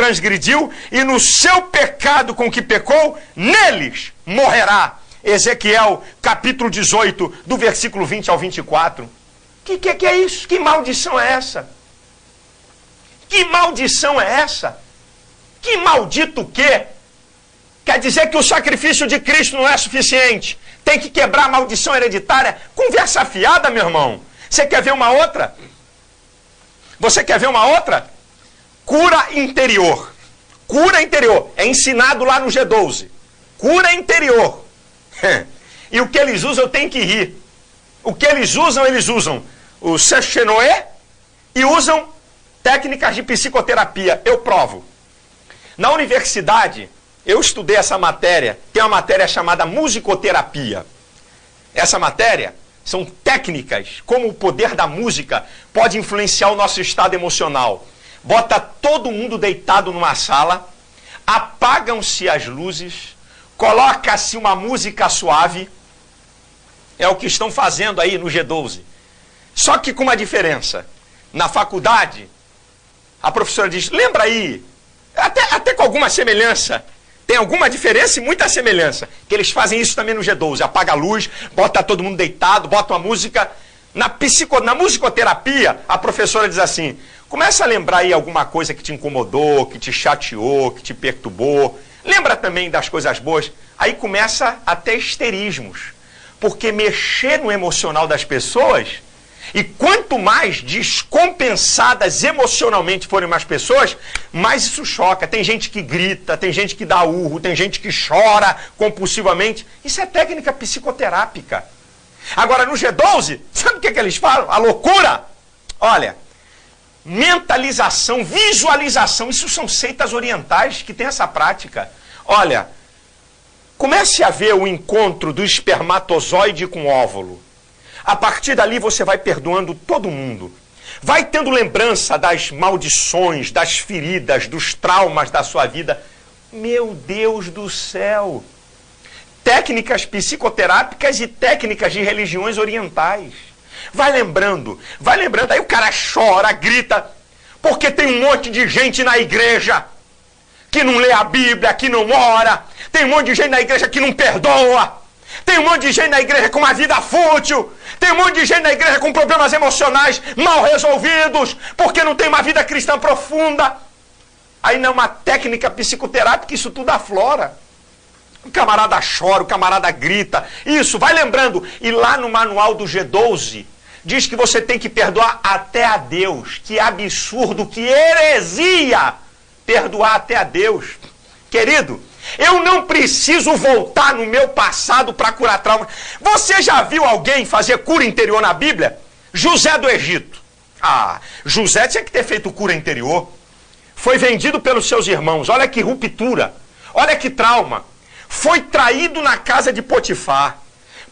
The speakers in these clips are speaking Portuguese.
transgrediu, e no seu pecado com que pecou, neles morrerá. Ezequiel, capítulo 18, do versículo 20 ao 24. Que é isso? Que maldição é essa? Que maldição é essa? Que maldito o quê? Quer dizer que o sacrifício de Cristo não é suficiente? Tem que quebrar a maldição hereditária? Conversa fiada, meu irmão. Você quer ver uma outra? Você quer ver uma outra? Cura interior. Cura interior. É ensinado lá no G12. Cura interior. E o que eles usam, eu tenho que rir. O que eles usam o Sechenoé e usam técnicas de psicoterapia. Eu provo. Na universidade, eu estudei essa matéria. Tem uma matéria chamada musicoterapia. Essa matéria são técnicas, como o poder da música pode influenciar o nosso estado emocional. Bota todo mundo deitado numa sala, apagam-se as luzes, coloca-se uma música suave. É o que estão fazendo aí no G12. Só que com uma diferença. Na faculdade, a professora diz, lembra aí, até com alguma semelhança, tem alguma diferença e muita semelhança, que eles fazem isso também no G12, apaga a luz, bota todo mundo deitado, bota uma música. Na musicoterapia, a professora diz assim, começa a lembrar aí alguma coisa que te incomodou, que te chateou, que te perturbou, lembra também das coisas boas. Aí começa até histerismos, porque mexer no emocional das pessoas, e quanto mais descompensadas emocionalmente forem as pessoas, mais isso choca. Tem gente que grita, tem gente que dá urro, tem gente que chora compulsivamente. Isso é técnica psicoterápica. Agora, no G12, sabe o que eles falam? A loucura! Olha, mentalização, visualização, isso são seitas orientais que têm essa prática. Olha, comece a ver o encontro do espermatozoide com o óvulo. A partir dali você vai perdoando todo mundo. Vai tendo lembrança das maldições, das feridas, dos traumas da sua vida. Meu Deus do céu! Técnicas psicoterápicas e técnicas de religiões orientais. Vai lembrando. Aí o cara chora, grita, porque tem um monte de gente na igreja que não lê a Bíblia, que não ora. Tem um monte de gente na igreja que não perdoa. Tem um monte de gente na igreja com uma vida fútil. Tem um monte de gente na igreja com problemas emocionais mal resolvidos, porque não tem uma vida cristã profunda. Aí não é uma técnica psicoterápica, isso tudo aflora. O camarada chora, o camarada grita. Isso, vai lembrando. E lá no manual do G12, diz que você tem que perdoar até a Deus. Que absurdo, que heresia perdoar até a Deus. Querido, eu não preciso voltar no meu passado para curar trauma. Você já viu alguém fazer cura interior na Bíblia? José do Egito. José tinha que ter feito cura interior. Foi vendido pelos seus irmãos. Olha que ruptura. Olha que trauma. Foi traído na casa de Potifar.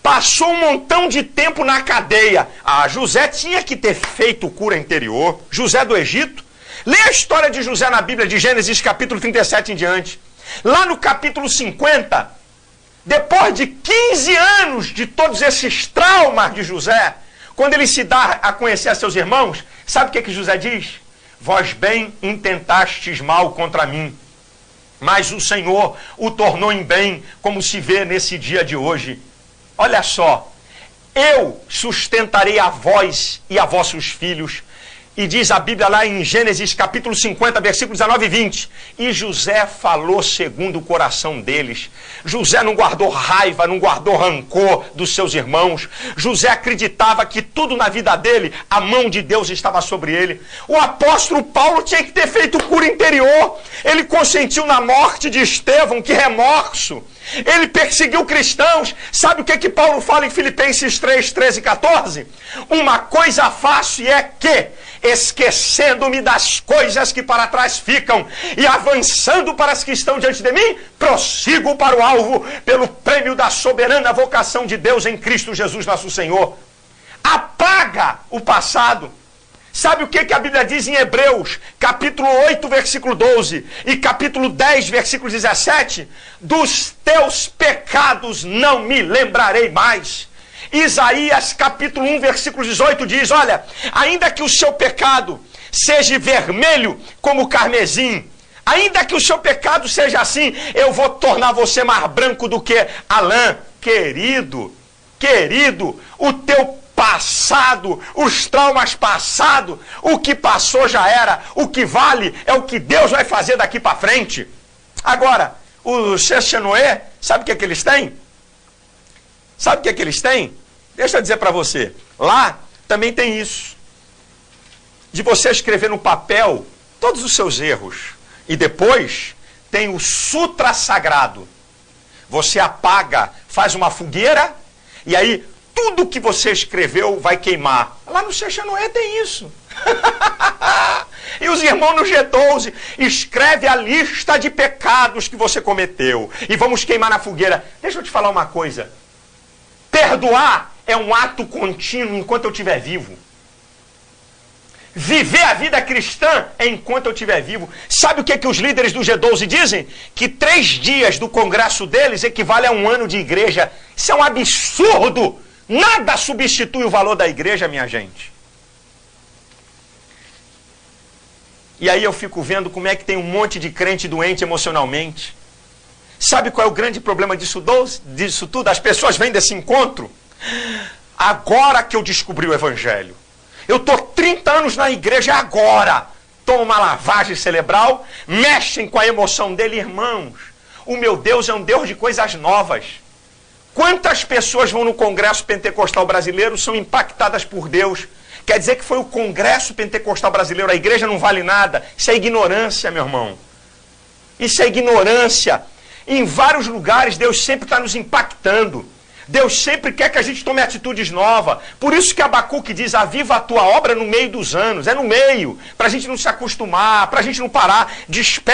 Passou um montão de tempo na cadeia. José tinha que ter feito cura interior. José do Egito. Lê a história de José na Bíblia, de Gênesis capítulo 37 em diante. Lá no capítulo 50, depois de 15 anos de todos esses traumas de José, quando ele se dá a conhecer a seus irmãos, sabe o que José diz? Vós bem intentastes mal contra mim, mas o Senhor o tornou em bem, como se vê nesse dia de hoje. Olha só, eu sustentarei a vós e a vossos filhos. E diz a Bíblia lá em Gênesis capítulo 50, versículos 19 e 20. E José falou segundo o coração deles. José não guardou raiva, não guardou rancor dos seus irmãos. José acreditava que tudo na vida dele, a mão de Deus estava sobre ele. O apóstolo Paulo tinha que ter feito cura interior. Ele consentiu na morte de Estevão, que remorso. Ele perseguiu cristãos. Sabe o que Paulo fala em Filipenses 3, 13 e 14? Uma coisa faço e é que, esquecendo-me das coisas que para trás ficam e avançando para as que estão diante de mim, prossigo para o alvo pelo prêmio da soberana vocação de Deus em Cristo Jesus nosso Senhor. Apaga o passado. Sabe o que a Bíblia diz em Hebreus, capítulo 8, versículo 12 e capítulo 10, versículo 17? Dos teus pecados não me lembrarei mais. Isaías, capítulo 1, versículo 18 diz, olha, ainda que o seu pecado seja vermelho como o carmesim, Ainda que o seu pecado seja assim, eu vou tornar você mais branco do que a lã. Querido, o teu passado, os traumas passados, o que passou já era. O que vale é o que Deus vai fazer daqui para frente. Agora, os Sheshenoé, sabe o que é que eles têm? Sabe o que é que eles têm? Deixa eu dizer para você, lá também tem isso. De você escrever no papel todos os seus erros. E depois tem o sutra sagrado. Você apaga, faz uma fogueira, e aí tudo que você escreveu vai queimar. Lá no Sheshenoé tem isso. E os irmãos no G12, escreve a lista de pecados que você cometeu. E vamos queimar na fogueira. Deixa eu te falar uma coisa. Perdoar é um ato contínuo enquanto eu estiver vivo. Viver a vida cristã é enquanto eu estiver vivo. Sabe o que os líderes do G12 dizem? Que 3 dias do congresso deles equivale a 1 ano de igreja. Isso é um absurdo. Nada substitui o valor da igreja, minha gente. E aí eu fico vendo como é que tem um monte de crente doente emocionalmente. Sabe qual é o grande problema disso tudo? As pessoas vêm desse encontro. Agora que eu descobri o evangelho. Eu estou 30 anos na igreja agora. Tomam uma lavagem cerebral, mexem com a emoção dele. Irmãos, o meu Deus é um Deus de coisas novas. Quantas pessoas vão no Congresso Pentecostal Brasileiro são impactadas por Deus? Quer dizer que foi o Congresso Pentecostal Brasileiro, a igreja não vale nada. Isso é ignorância, meu irmão. Isso é ignorância. Em vários lugares Deus sempre está nos impactando. Deus sempre quer que a gente tome atitudes novas. Por isso que Abacuque diz, aviva a tua obra no meio dos anos. É no meio, para a gente não se acostumar, para a gente não parar. Desperta